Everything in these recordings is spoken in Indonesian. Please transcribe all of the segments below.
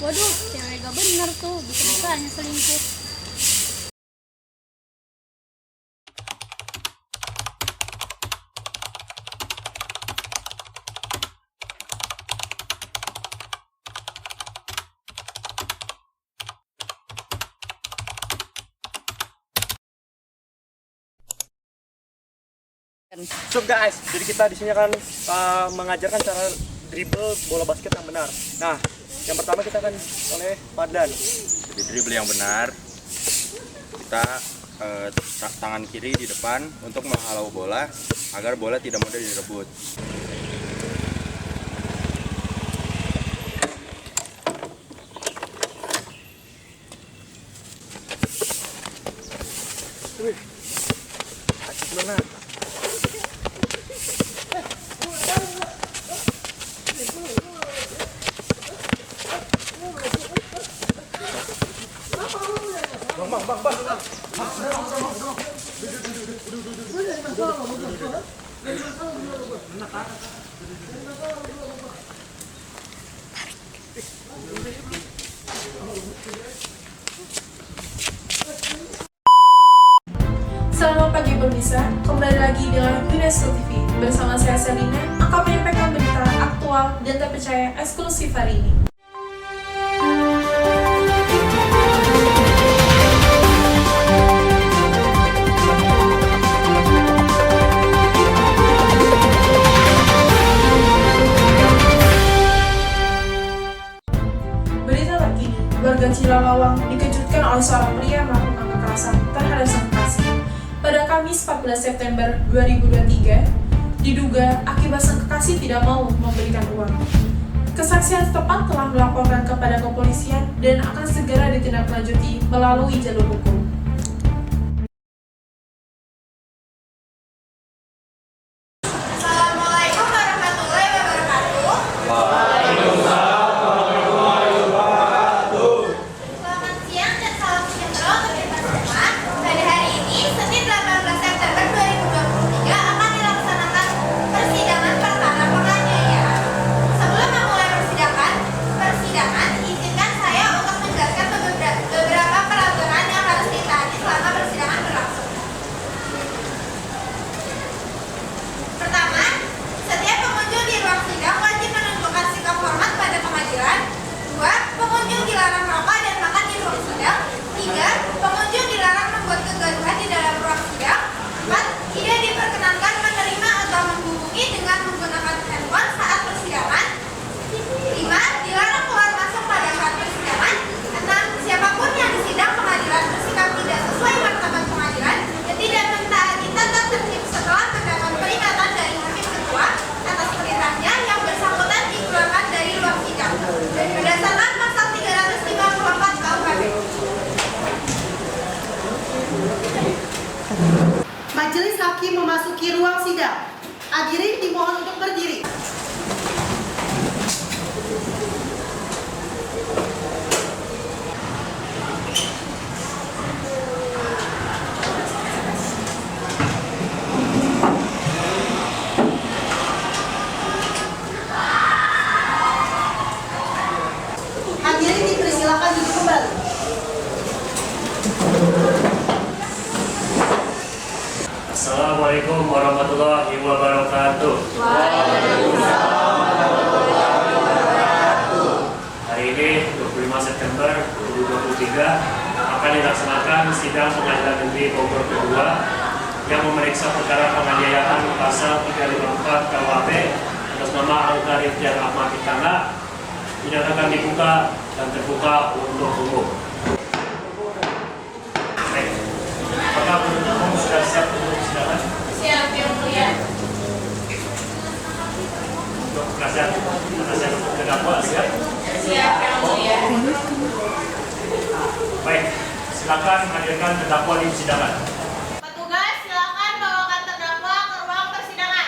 Waduh, cewek gak bener tuh, bisa-bisanya selingkuh. So guys, jadi kita di sini akan mengajarkan cara dribble bola basket yang benar. Nah, yang pertama kita akan oleh Padlan. Jadi dribble yang benar, kita tangan kiri di depan untuk menghalau bola agar bola tidak mudah direbut. Asik benar. Selamat pagi pemirsa, kembali lagi dengan UNESCO TV. Bersama saya Selina, akan menyampaikan berita aktual dan terpercaya eksklusif hari ini. Berita terkini, warga Cilalawang dikejutkan oleh seorang pria melakukan kekerasan terhadap sang kekasih. Pada Kamis 14 September 2023, diduga akibat sang kekasih tidak mau memberikan uang. Kesaksian setempat telah melaporkan kepada kepolisian dan akan segera ditindaklanjuti melalui jalur hukum. Assalamualaikum warahmatullahi wabarakatuh. Selamat siang dan salam sejahtera untuk kita semua. Pada hari ini, Senin 18 September 2023 akan dilaksanakan persidangan perkara penganiayaan. Sebelum memulai persidangan, izinkan saya untuk menjelaskan beberapa peraturan yang harus ditaati selama persidangan berlangsung. Pertama, setiap pengunjung di ruang sidang wajib menunjukkan sikap hormat pada pengadilan. 2. Pengunjung dilarang merokok dan makan di ruang sidang. 3. Pengunjung dilarang membuat kegaduhan di dalam ruang sidang. 4. Tidak diperkenankan menerima atau menghubungi dengan menggunakan handphone saat persidangan. 5. Dilarang keluar masuk pada saat persidangan. 6. Siapapun yang disidang pengadilan bersikap tidak sesuai martabat pengadilan dan tidak mentaati tata tertib setelah mendapat peringatan dari hakim ketua atas perintahnya yang bersangkutan dikeluarkan dari ruang sidang dan berdasarkan pasal 354 KUHP. Majelis Hakim memasuki ruang sidang. Hadirin dimohon untuk berdiri. Hadirin dipersilakan duduk kembali. Assalamualaikum warahmatullahi wabarakatuh. Hari ini 25 September 2023 akan dilaksanakan sidang Pengadilan Negeri Bogor kedua yang memeriksa perkara penganiayaan pasal 354 KUHP atas nama Angga Rifdian Ahmad Itana dinyatakan dibuka dan terbuka untuk umum. Baik. Apakah penuntut umum sudah siap untuk persidangan? Siap, Yang Mulia. Untuk penasihat terdakwa siap? Siap, Yang Mulia. Baik, silakan hadirkan terdakwa di persidangan. Petugas, silakan bawakan terdakwa ke ruang persidangan.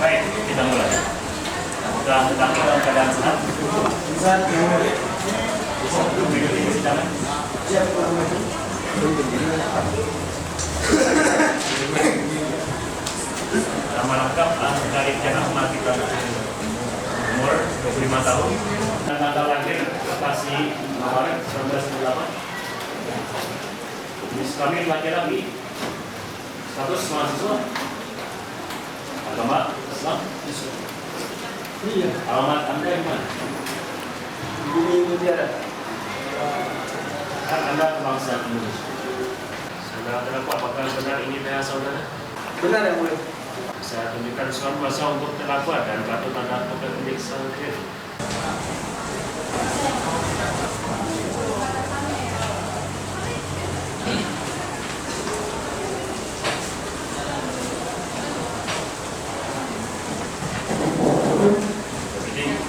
Baik, kita mulai. Sudah terdakwa dalam keadaan sehat? Bisa duduk di persidangan. Nama lengkap Arifin Ahmad Tika, umur 25 tahun, dan tanggal lahir Bekasi, Maret 1998. Jenis kelamin laki-laki, status mahasiswa, agama Islam. Alamat Anda di mana? Kan Anda kebangsaan Indonesia. Saudara terdakwa, apakah benar ini ayah saudara? Benar ya mulia. Saya tunjukkan surat kuasa untuk terdakwa dan kartu tanda pemeriksaan kredit.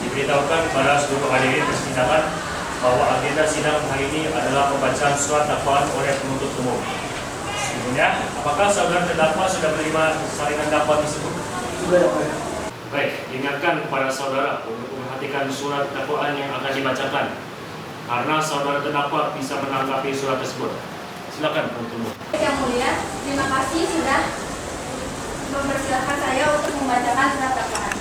Diberitahukan pada seluruh hadirin persidangan bahwa agenda sidang hari ini adalah pembacaan surat dakwaan oleh penuntut umum. Sebelumnya, apakah saudara terdakwa sudah menerima salinan dakwaan tersebut? Sudah ya mulia. Baik, ingatkan kepada saudara untuk memperhatikan surat dakwaan yang akan dibacakan, karena saudara terdakwa bisa menanggapi surat tersebut. Silakan penuntut umum. Yang mulia, terima kasih sudah mempersilahkan saya untuk membacakan surat dakwaan.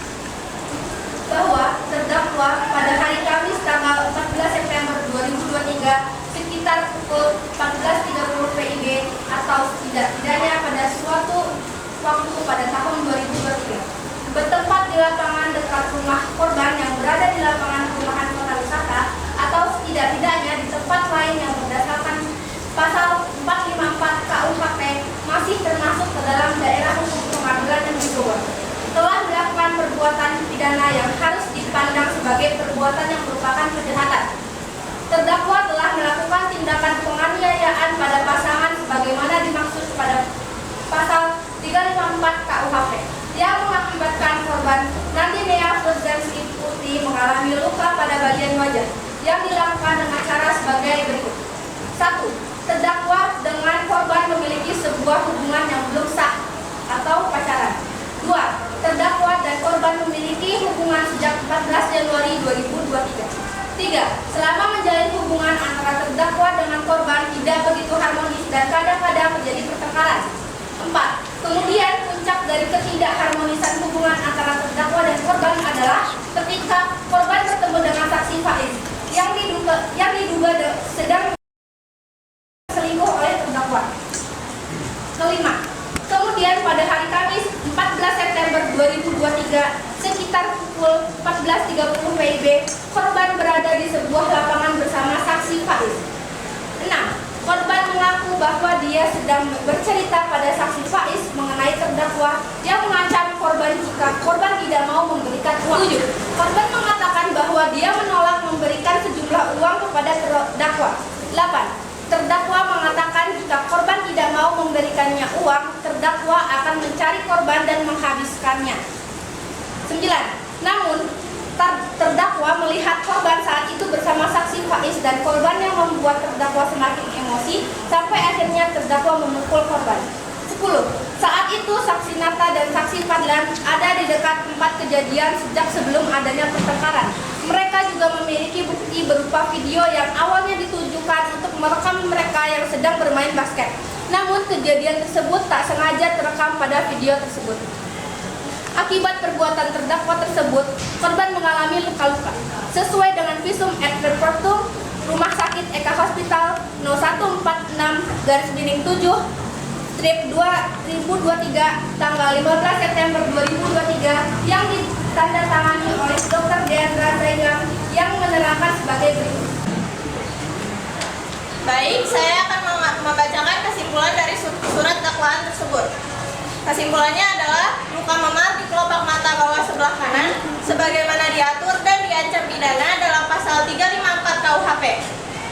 Bahwa terdakwa pada hari Kamis tanggal 14 September 2023 sekitar pukul 14.30 PIB atau tidak-tidaknya pada suatu waktu pada tahun 2023 bertempat di lapangan dekat rumah korban yang berada di lapangan perumahan kota wisata atau tidak-tidaknya di tempat lain yang berdasarkan pasal 454 KUHP masih termasuk ke dalam daerah hukum pengadilan negeri Bogor telah melakukan perbuatan pidana yang harus dipandang sebagai perbuatan yang merupakan kejahatan. Terdakwa telah melakukan tindakan penganiayaan pada pasangan sebagaimana dimaksud pada pasal 354 KUHP yang mengakibatkan korban Nandinea Furzansky Putri mengalami luka pada bagian wajah yang dilakukan dengan cara sebagai berikut. 1. Terdakwa dengan korban memiliki sebuah hubungan yang belum sah atau pacaran. 2. Terdakwa dan korban memiliki hubungan sejak 14 Januari 2023. 3. Selama menjalin hubungan antara terdakwa dengan korban tidak begitu harmonis dan kadang-kadang terjadi pertengkaran. 4. Kemudian puncak dari ketidakharmonisan hubungan antara terdakwa dan korban adalah ketika korban bertemu dengan saksi Faiz yang diduga sedang selingkuh oleh terdakwa. 5. Kemudian pada hari Kamis 14 September 2023 sekitar pukul 14.30 WIB korban berada di sebuah lapangan bersama saksi Faiz. 6. Korban mengaku bahwa dia sedang bercerita pada saksi Faiz mengenai terdakwa yang mengancam korban jika korban tidak mau memberikan uang. 7. Korban mengatakan bahwa dia menolak memberikan sejumlah uang kepada terdakwa. 8. Terdakwa mengatakan jika korban tidak mau memberikannya uang, terdakwa akan mencari korban dan menghabiskannya. 9. Namun, terdakwa melihat korban saat itu bersama saksi Faiz dan korban yang membuat terdakwa semakin emosi sampai akhirnya terdakwa memukul korban. 10. Saat itu saksi Nata dan saksi Fadlan ada di dekat tempat kejadian sejak sebelum adanya pertengkaran. Mereka juga memiliki bukti berupa video yang awalnya ditujukan untuk merekam mereka yang sedang bermain basket. Namun kejadian tersebut tak sengaja terekam pada video tersebut. Akibat perbuatan terdakwa tersebut, korban mengalami luka-luka. Sesuai dengan visum et repertum Rumah Sakit Eka Hospital 0146-7/2023 tanggal 15 September 2023 yang ditandatangani oleh Dr. Deandra Saigang yang menerangkan sebagai berikut. Baik, saya akan membacakan kesimpulan dari surat dakwaan tersebut. Kesimpulannya adalah luka memar di kelopak mata bawah sebelah kanan sebagaimana diatur dan diancam pidana dalam pasal 354 KUHP.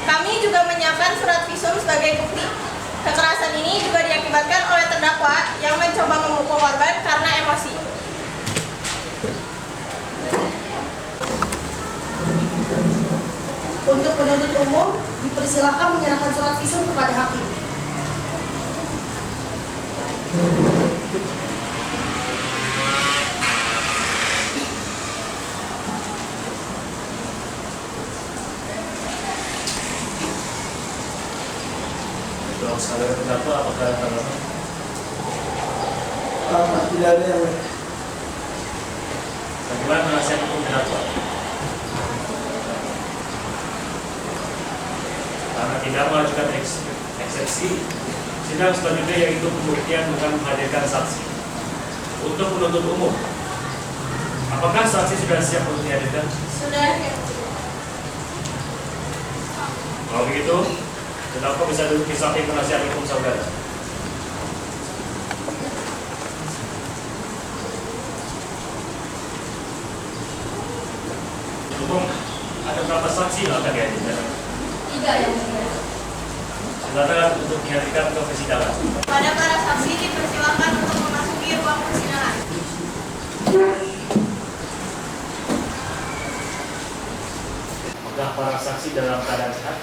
Kami juga menyiapkan surat visum sebagai bukti. Kekerasan ini juga diakibatkan oleh terdakwa yang mencoba memukul korban karena emosi. Untuk penuntut umum, dipersilakan menyerahkan surat visum kepada hakim. saudara terdakwa apakah tanggapan? Tidak ada yang Bagaimana penasihat hukum terdakwa? Karena tidak mengajukan eksepsi, sidang selanjutnya yaitu pembuktian dengan menghadirkan saksi. Untuk penuntut umum, apakah saksi sudah siap untuk dihadirkan? Sudah ya. Kalau begitu, terdakwa bisa duduk di samping penasihat hukum saudara. Umum, ada berapa saksi yang akan dihadirkan? 3 yang mulia. Silakan untuk dihadirkan ke persidangan. Pada para saksi dipersilakan untuk memasuki ruang persidangan. Apakah para saksi dalam keadaan sehat?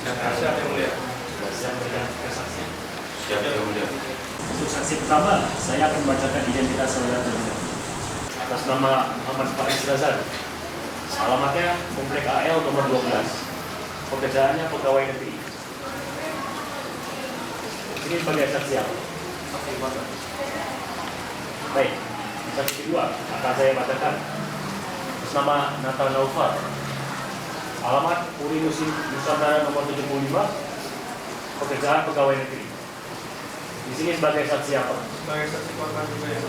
Siap yang mulia. Sudah siap memberikan kesaksian? Siap yang mulia. Untuk saksi pertama, saya akan membacakan identitas saudara terlebih. Atas nama Muhammad Faiz Razak. Alamatnya Komplek AL nomor 12. Pekerjaannya pegawai negeri. Ini sebagai saksi apa? Baik, saksi kedua akan saya bacakan. Atas nama Natal Naufal. Alamat Puri Nusantara nomor 75. Pekerjaan pegawai negeri. Di sini sebagai saksi apa? sebagai saksi korban juga yang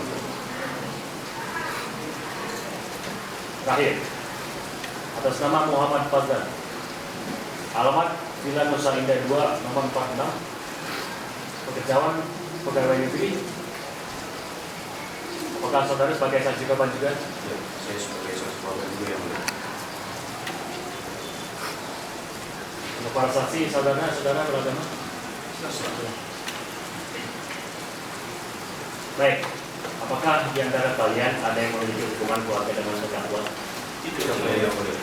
Terakhir, atas nama Muhammad Fazlan. Alamat Villa Nusa Indah 2 nomor 46. Pekerjaan pegawai negeri. Apakah saudara sebagai saksi korban juga? Ya, saya sebagai saksi korban juga yang mulia. Untuk para saksi, saudara beragama? Baik, apakah di antara kalian ada yang memiliki hubungan keluarga dengan terdakwa? Itu yang mulia yang mulia.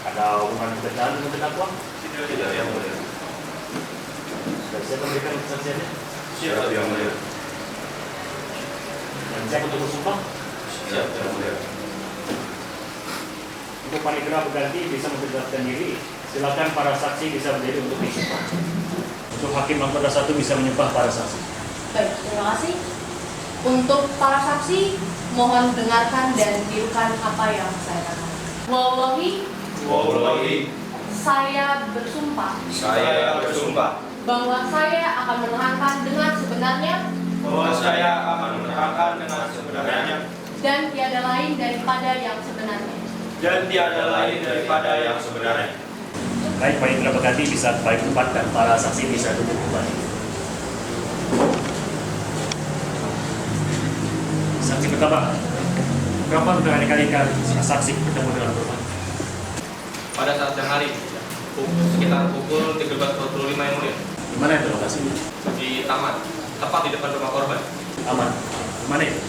Ada hubungan pekerjaan dengan terdakwa? Tidak yang mulia. Sudah siap memberikan kesaksiannya? Siap yang mulia. Dan siap untuk bersumpah? Siap yang mulia. Untuk panitia berganti bisa memperjelaskan diri. Silakan para saksi bisa berdiri untuk disumpah. Untuk hakim anggota 1 bisa menyumpah para saksi. Baik, terima kasih. Untuk para saksi, mohon dengarkan dan tirukan apa yang saya katakan. Wallahi, Saya bersumpah saya bersumpah bahwa saya akan menerangkan dengan sebenarnya bahwa saya akan menerangkan dengan sebenarnya dan tiada lain daripada yang sebenarnya. dan tiada lain daripada yang sebenarnya. Baik, panitia berganti bisa kembali tempat dan para saksi bisa duduk kembali. Saksi pertama, berapa berkali-kali saksi bertemu dengan korban? Pada saat yang hari sekitar pukul 13.45 yang mulia Di mana itu lokasinya? di taman, tepat di depan rumah korban, Aman. Di mana itu?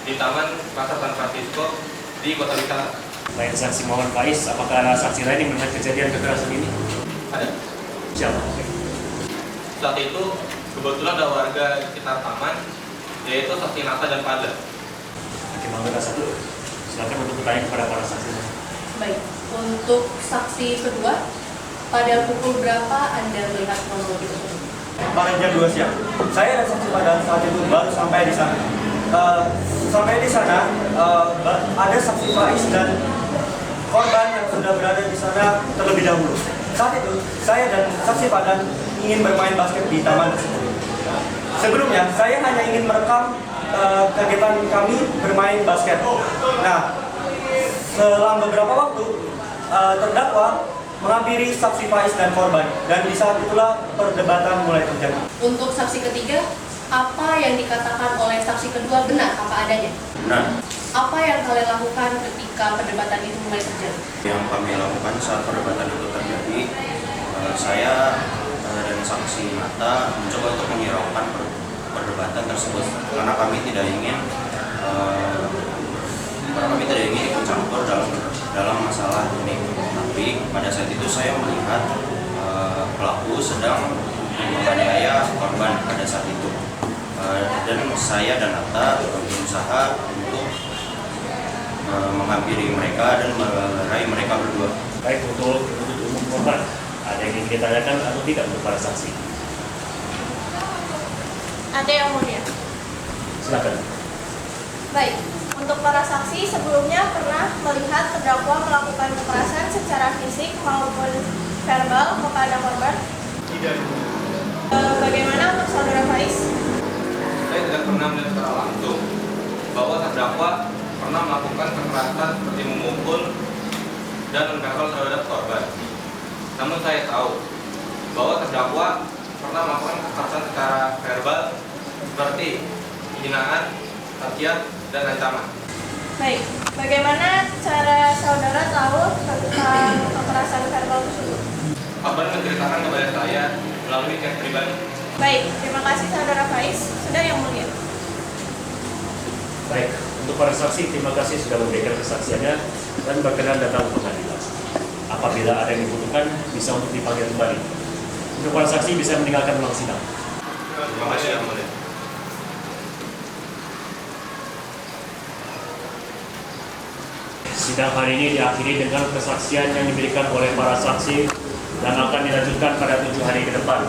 di Taman Pasar San Francisco di Kota Blitar. Selain saksi Muhammad Faiz, apakah ada saksi lain yang melihat kejadian kekerasan ini? Ada. Siapa? Saat itu kebetulan ada warga sekitar taman, yaitu saksi Nata dan Pada. Hakim anggota 1, silakan untuk bertanya kepada para saksi. Baik, untuk saksi kedua, pada pukul berapa Anda melihat kronologi tersebut? pada jam 2 siang. Saya dan saksi pada saat itu baru sampai di sana. Sampai di sana ada saksi Faiz dan korban yang sudah berada di sana terlebih dahulu. Saat itu saya dan saksi Padan ingin bermain basket di taman tersebut. Sebelumnya saya hanya ingin merekam kegiatan kami bermain basket. Nah, selang beberapa waktu terdakwa menghampiri saksi Faiz dan korban, dan di saat itulah perdebatan mulai terjadi. Untuk saksi ketiga, apa yang dikatakan oleh saksi kedua benar apa adanya? Benar. Apa yang kalian lakukan ketika perdebatan itu mulai terjadi? Yang kami lakukan saat perdebatan itu terjadi, saya dan saksi Nata mencoba untuk menyiraukan perdebatan tersebut karena kami tidak ingin ikut campur dalam masalah ini. Tapi pada saat itu saya melihat pelaku sedang menganiaya korban pada saat itu, dan saya dan Nata berusaha untuk menghampiri mereka dan melerai mereka berdua. Baik, untuk umum korban, ada ini ditanyakan atau tidak untuk para saksi? Ada yang mulia. Silakan. Baik, untuk para saksi sebelumnya pernah melihat terdakwa melakukan kekerasan secara fisik maupun verbal kepada korban? Tidak. Bagaimana untuk saudara Faiz? Saya tidak pernah melihat secara langsung bahwa terdakwa pernah melakukan kekerasan seperti memukul dan menempel terhadap korban. Namun saya tahu bahwa terdakwa pernah melakukan kekerasan secara verbal seperti hinaan, cacian, dan ancaman. Baik, bagaimana cara saudara tahu tentang kekerasan verbal tersebut? Korban menceritakan kepada saya melalui chat pribadi. Baik, terima kasih saudara Faiz. Sudah yang mulia. Baik, untuk para saksi, terima kasih sudah memberikan kesaksiannya dan berkenan datang ke pengadilan. Apabila ada yang dibutuhkan, bisa untuk dipanggil kembali. Untuk para saksi bisa meninggalkan ruang sidang. Terima kasih yang mulia. Sidang hari ini diakhiri dengan kesaksian yang diberikan oleh para saksi dan akan dilanjutkan pada 7 hari ke depan.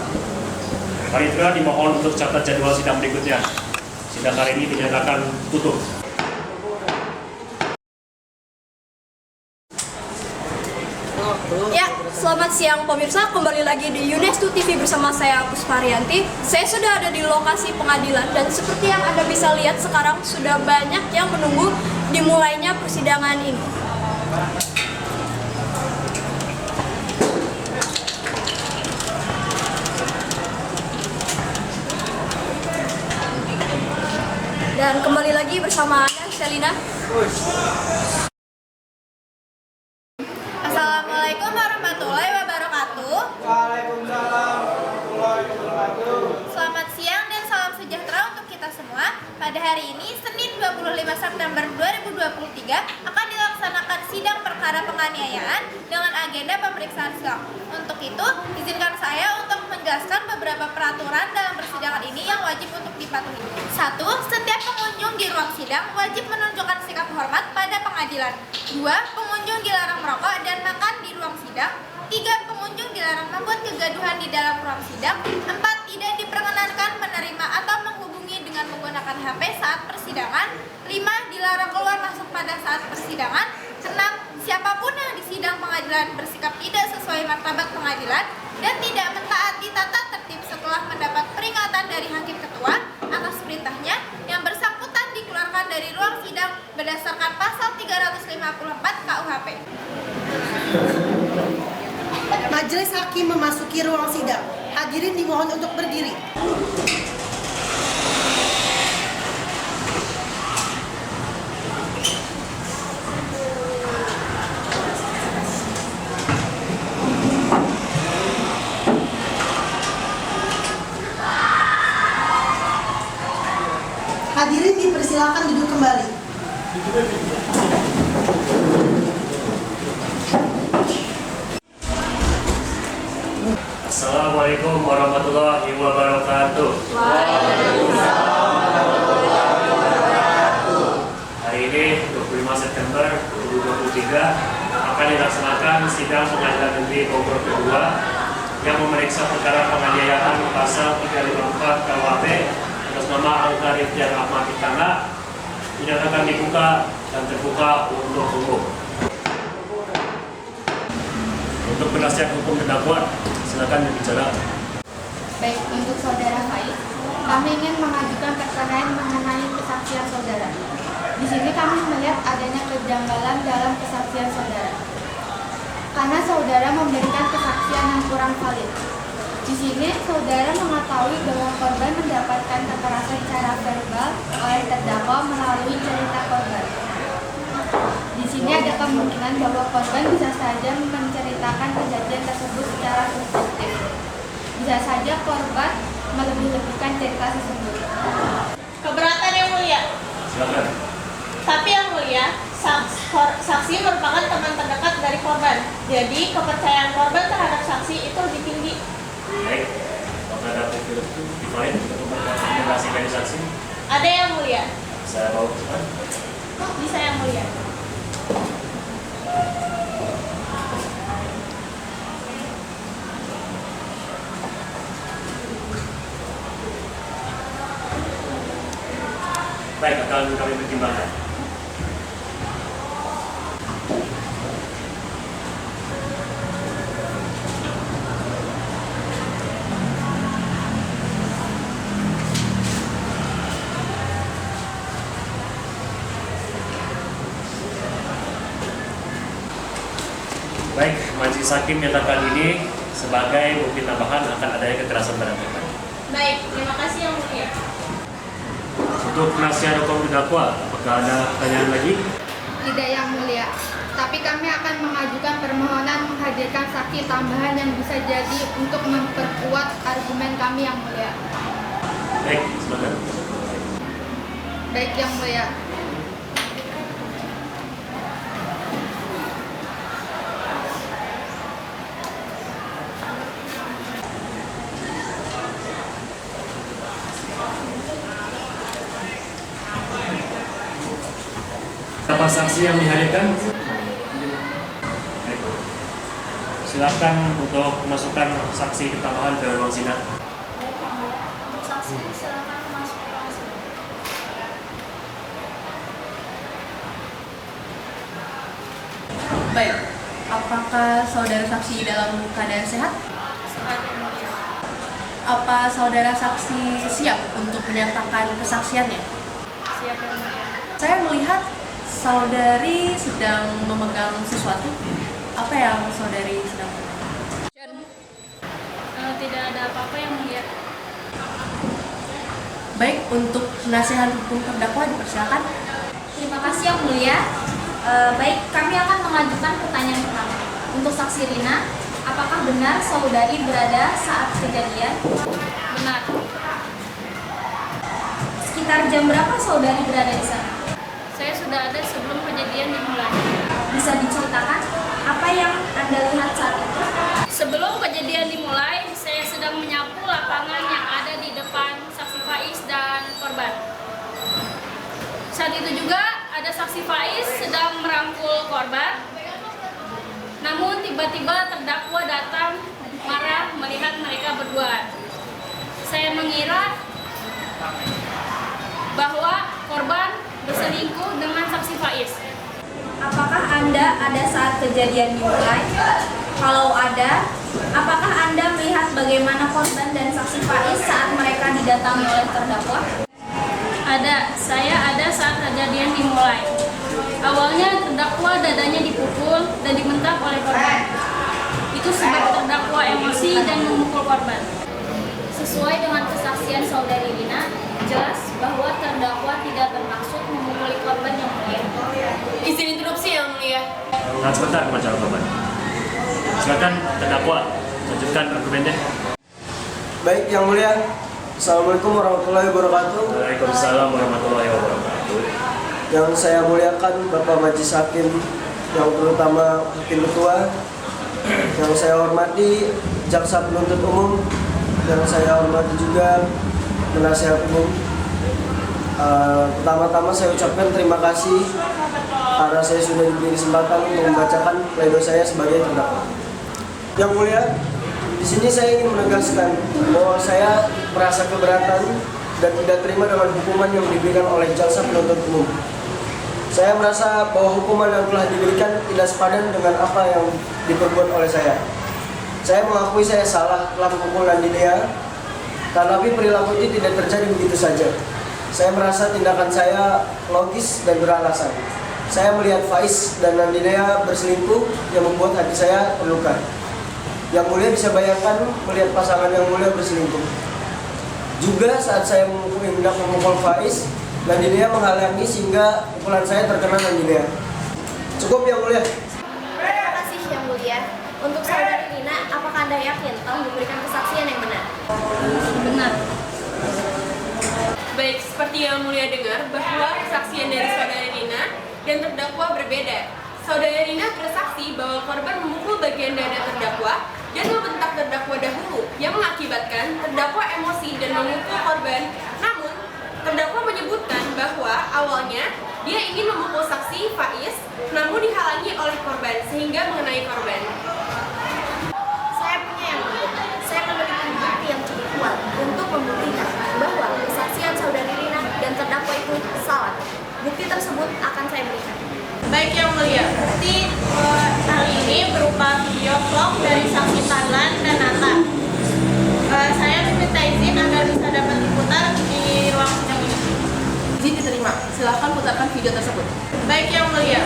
Panitera dimohon untuk catat jadwal sidang berikutnya. Sidang hari ini dinyatakan tutup. Ya, selamat siang pemirsa, kembali lagi di UNESCO TV bersama saya Puspa Rianti. Saya sudah ada di lokasi pengadilan dan seperti yang Anda bisa lihat sekarang sudah banyak yang menunggu dimulainya persidangan ini. Dan kembali lagi bersama Anda, Selina. Assalamualaikum warahmatullahi wabarakatuh. Waalaikumsalam warahmatullahi wabarakatuh. Selamat siang dan salam sejahtera untuk kita semua. Pada hari ini, Senin 25 September 2023, akan dilaksanakan sidang perkara penganiayaan dengan agenda pemeriksaan silang. Untuk itu, izinkan saya untuk menjelaskan beberapa peraturan dalam persidangan ini yang wajib untuk dipatuhi. 1. Setiap pengunjung di ruang sidang wajib menunjukkan sikap hormat pada pengadilan. 2. Pengunjung dilarang merokok dan makan di ruang sidang. 3. Pengunjung dilarang membuat kegaduhan di dalam ruang sidang. 4. Tidak diperkenankan menerima atau menghubungi dengan menggunakan HP saat persidangan. 5. Dilarang keluar masuk pada saat persidangan. 6. Siapapun yang di sidang pengadilan bersikap tidak sesuai martabat pengadilan dan tidak mentaati tata tertib setelah mendapat peringatan dari hakim ketua atas perintahnya, yang bersangkutan dikeluarkan dari ruang sidang berdasarkan pasal 354 KUHP. Majelis hakim memasuki ruang sidang. Hadirin dimohon untuk berdiri. Hadirin dipersilakan duduk kembali. Assalamualaikum warahmatullahi wabarakatuh. Hari ini 25 September 2023 akan dilaksanakan sidang Pengadilan Negeri Bogor kedua yang memeriksa perkara penganiayaan pasal 354 KUHP atas nama Angga Rifdian Ahmad Iktana, dinyatakan dibuka dan terbuka untuk umum. Untuk penasihat hukum terdakwa, silakan berbicara. Baik, untuk saudara Faiz, kami ingin mengajukan pertanyaan mengenai kesaksian saudara. Di sini kami melihat adanya kejanggalan dalam kesaksian saudara, karena saudara memberikan kesaksian yang kurang valid. Di sini saudara mengetahui bahwa korban mendapatkan kekerasan secara verbal oleh terdakwa melalui cerita korban. Di sini ada kemungkinan bahwa korban bisa saja menceritakan kejadian tersebut secara subjektif. Bisa saja korban melebih-lebihkan cerita tersebut. Keberatan yang mulia. Silakan. Tapi yang mulia, saksi merupakan teman terdekat dari korban. Jadi kepercayaan korban terhadap saksi itu lebih tinggi. Baik, apakah ada profil lain untuk memperkonfirmasi dari saksi? Ada yang mulia. Saya mau cepat. Bisa yang mulia. Baik, akan kami pertimbangkan. Baik, Majelis Hakim menyatakan ini sebagai bukti tambahan akan adanya kekerasan pada korban. Baik, terima kasih Yang Mulia. Untuk penasihat hukum terdakwa, apakah ada pertanyaan lagi? Tidak, Yang Mulia. Tapi kami akan mengajukan permohonan menghadirkan saksi tambahan yang bisa jadi untuk memperkuat argumen kami, Yang Mulia. Baik, silakan. Baik, Yang Mulia. Siapa saksi yang dihadirkan? Silakan untuk masukkan saksi tambahan ke ruang sidang. Saksi silakan masuk ke ruang sidang. Baik, apakah saudara saksi dalam keadaan sehat? Apa saudara saksi siap untuk menyatakan kesaksiannya? Siap, Yang Mulia. Saya melihat saudari sedang memegang sesuatu. Apa yang saudari sedang pegang? Tidak ada apa-apa, Yang Mulia. Baik, untuk nasihat hukum terdakwa dipersilakan. Terima kasih Yang Mulia. Baik, kami akan mengajukan pertanyaan pertama. Untuk saksi Rina, apakah benar saudari berada saat kejadian? Benar. Sekitar jam berapa saudari berada di sana? Saya sudah ada sebelum kejadian dimulai. Bisa diceritakan apa yang Anda lihat saat itu? Sebelum kejadian dimulai, saya sedang menyapu lapangan yang ada di depan saksi Faiz dan korban. Saat itu juga ada saksi Faiz sedang merangkul korban. Namun tiba-tiba terdakwa datang marah melihat mereka berdua. Saya mengira bahwa korban berselingkuh dengan saksi Faiz. Apakah Anda ada saat kejadian dimulai? Kalau ada, apakah Anda melihat bagaimana korban dan saksi Faiz saat mereka didatangi oleh terdakwa? Ada, saya ada saat kejadian dimulai. Awalnya terdakwa dadanya dipukul dan dibentak oleh korban. Itu sebab terdakwa emosi dan memukul korban. Sesuai dengan kesaksian saudari Rina, jelas bahwa terdakwa tidak bermaksud memukuli korban, Yang Mulia. Izin interupsi, Yang Mulia. Nah, sebentar masalah korban. Silakan terdakwa lanjutkan argumennya. Baik, Yang Mulia. Assalamualaikum warahmatullahi wabarakatuh. Waalaikumsalam warahmatullahi wabarakatuh. Yang saya muliakan Bapak Majelis Hakim, yang terutama Hakim Ketua, yang saya hormati Jaksa Penuntut Umum, yang saya hormati juga penasihat umum. Pertama-tama saya ucapkan terima kasih karena saya sudah diberi kesempatan untuk membacakan pledoi saya sebagai terdakwa. Yang Mulia, di sini saya ingin menegaskan bahwa saya merasa keberatan dan tidak terima dengan hukuman yang diberikan oleh Jaksa Penuntut Umum. Saya merasa bahwa hukuman yang telah diberikan tidak sepadan dengan apa yang diperbuat oleh saya. Saya mengakui saya salah telah memukul Nandinea, tetapi perilaku ini tidak terjadi begitu saja. Saya merasa tindakan saya logis dan beralasan. Saya melihat Faiz dan Nandinea berselingkuh yang membuat hati saya terluka. Yang Mulia bisa bayangkan melihat pasangan Yang Mulia berselingkuh. Juga saat saya hendak memukul Faiz, Nandinea menghalangi sehingga pukulan saya terkena Nandinea. Cukup, Yang Mulia. Terima kasih Yang Mulia. Untuk saudari Rina, apakah Anda yakin telah memberikan kesaksian yang benar? Benar. Baik, seperti Yang Mulia dengar bahwa kesaksian dari saudari Rina dan terdakwa berbeda. Saudari Rina bersaksi bahwa korban memukul bagian dada terdakwa dan membentak terdakwa dahulu yang mengakibatkan terdakwa emosi dan memukul korban. Namun, terdakwa menyebutkan bahwa awalnya dia ingin memukul saksi Faiz, namun dihalangi oleh korban sehingga mengenai korban. Saya punya yang mulia. Saya memiliki bukti yang cukup kuat untuk membuktikan bahwa kesaksian saudari Rina dan terdakwa itu yaitu salat. Bukti tersebut akan saya berikan. Baik Yang Mulia, bukti kali ini berupa video vlog dari saksi Fadlan dan Nata. Saya meminta izin agar bisa dapat diputar di ruang sidang ini. Izin diterima. Silakan putarkan video tersebut. Baik Yang Mulia.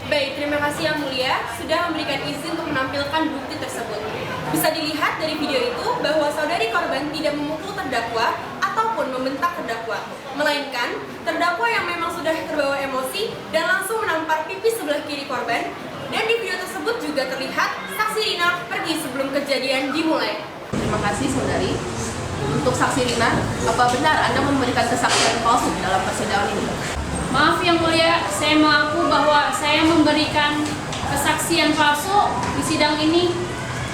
Baik, terima kasih Yang Mulia sudah memberikan izin untuk menampilkan bukti tersebut. Bisa dilihat dari video itu bahwa saudari korban tidak memukul terdakwa ataupun membentak terdakwa, melainkan terdakwa yang memang sudah terbawa emosi dan langsung menampar pipi sebelah kiri korban. Dan di video tersebut juga terlihat saksi Rina pergi sebelum kejadian dimulai. Terima kasih saudari. Untuk saksi Rina, apa benar Anda memberikan kesaksian palsu dalam persidangan ini? Maaf Yang Mulia, saya mengaku bahwa saya memberikan kesaksian palsu di sidang ini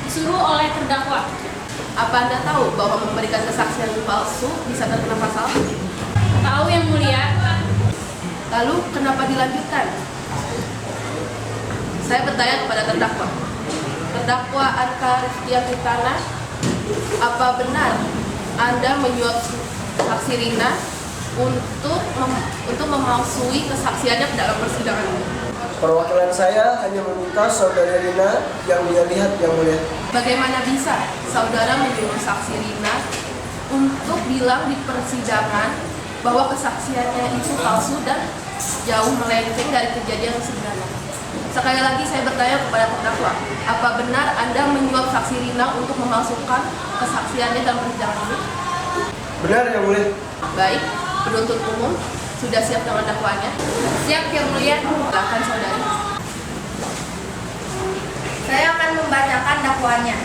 disuruh oleh terdakwa. Apa Anda tahu bahwa memberikan kesaksian palsu bisa terkena pasal? Tahu Yang Mulia. Lalu kenapa dilanjutkan? Saya bertanya kepada terdakwa. Terdakwa Arka Rizkia Kitana, apa benar Anda menyuap saksi Rina untuk memalsui kesaksiannya dalam persidangan ini? Perwakilan saya hanya meminta saudara Rina yang dia lihat Yang Mulia. Bagaimana bisa saudara menyuruh saksi Rina untuk bilang di persidangan bahwa kesaksiannya itu palsu dan jauh melenceng dari kejadian sebenarnya? Sekali lagi saya bertanya kepada terdakwa, apa benar Anda menyuap saksi Rina untuk memalsukan kesaksiannya dalam persidangan ini? Benar Yang Mulia. Baik, penuntut umum sudah siap dengan dakwaannya? Siap Yang Mulia. Silakan saudari. Saya akan membacakan dakwaannya.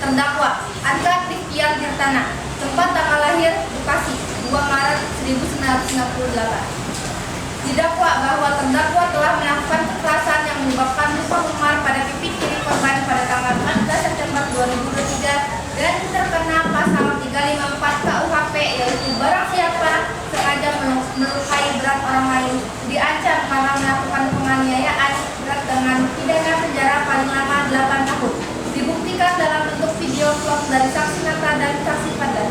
Terdakwa Arka Rizkia Kitana, tempat tanggal lahir Bekasi, 2 Maret 1968. Didakwa bahwa terdakwa telah melakukan kekerasan yang menyebabkan luka memar pada pipi kiri korban pada tanggal 14 September 2023 dan terkena pasal 354 KUHP, yaitu barang siapa sengaja melukai berat orang lain diancam karena melakukan penganiayaan berat dengan pidana penjara paling lama 8 tahun. Dibuktikan dalam bentuk video vlog dari saksi Nata dan saksi Fadlan.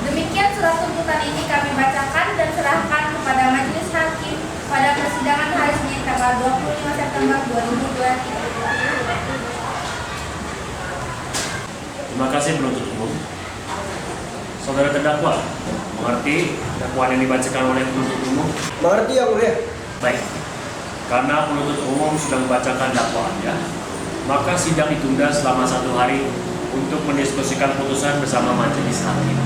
Demikian surat tuntutan ini kami bacakan dan serahkan kepada majelis hakim pada persidangan hari Senin tanggal 25 September 2023. Terima kasih penuntut umum. Saudara terdakwa, mengerti dakwaan yang dibacakan oleh penuntut umum? Mengerti Yang Mulia. Baik, karena penuntut umum sudah membacakan dakwaannya, maka sidang ditunda selama 1 hari untuk mendiskusikan putusan bersama majelis hakim.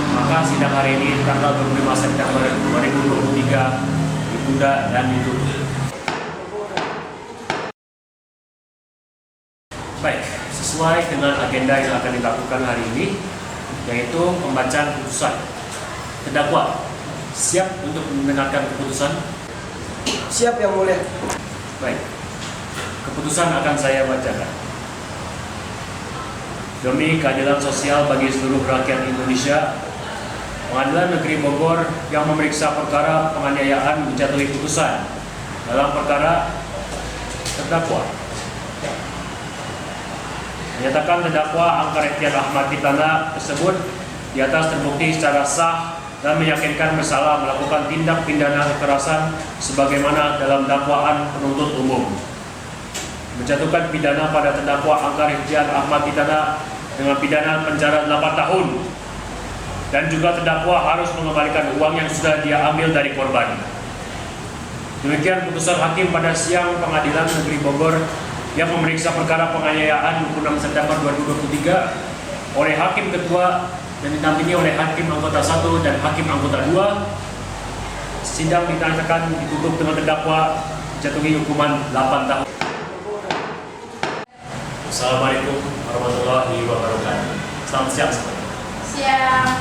Maka sidang hari ini tanggal 25 September 2023 ditunda dan ditutup. Baik, sesuai dengan agenda yang akan dilakukan hari ini, yaitu pembacaan putusan. Terdakwa, siap untuk mendengarkan keputusan? Siap Yang Mulia. Baik, keputusan akan saya bacakan. Demi keadilan sosial bagi seluruh rakyat Indonesia, Pengadilan Negeri Bogor yang memeriksa perkara penganiayaan menjatuhi putusan dalam perkara terdakwa. Menyatakan terdakwa Arka Rizkia Kitana tersebut di atas terbukti secara sah dan meyakinkan bersalah melakukan tindak pidana kekerasan sebagaimana dalam dakwaan penuntut umum. Menjatuhkan pidana pada terdakwa Arka Rizkia Kitana dengan pidana penjara 8 tahun. Dan juga terdakwa harus mengembalikan uang yang sudah dia ambil dari korban. Demikian putusan hakim pada siang Pengadilan Negeri Bogor yang memeriksa perkara penganiayaan 26 September 2023 oleh Hakim Ketua dan didampingi oleh Hakim Anggota 1 dan Hakim Anggota 2. Sidang dinyatakan ditutup dengan terdakwa dijatuhi hukuman 8 tahun. Assalamualaikum warahmatullahi wabarakatuh. Selamat siang semuanya. Siang.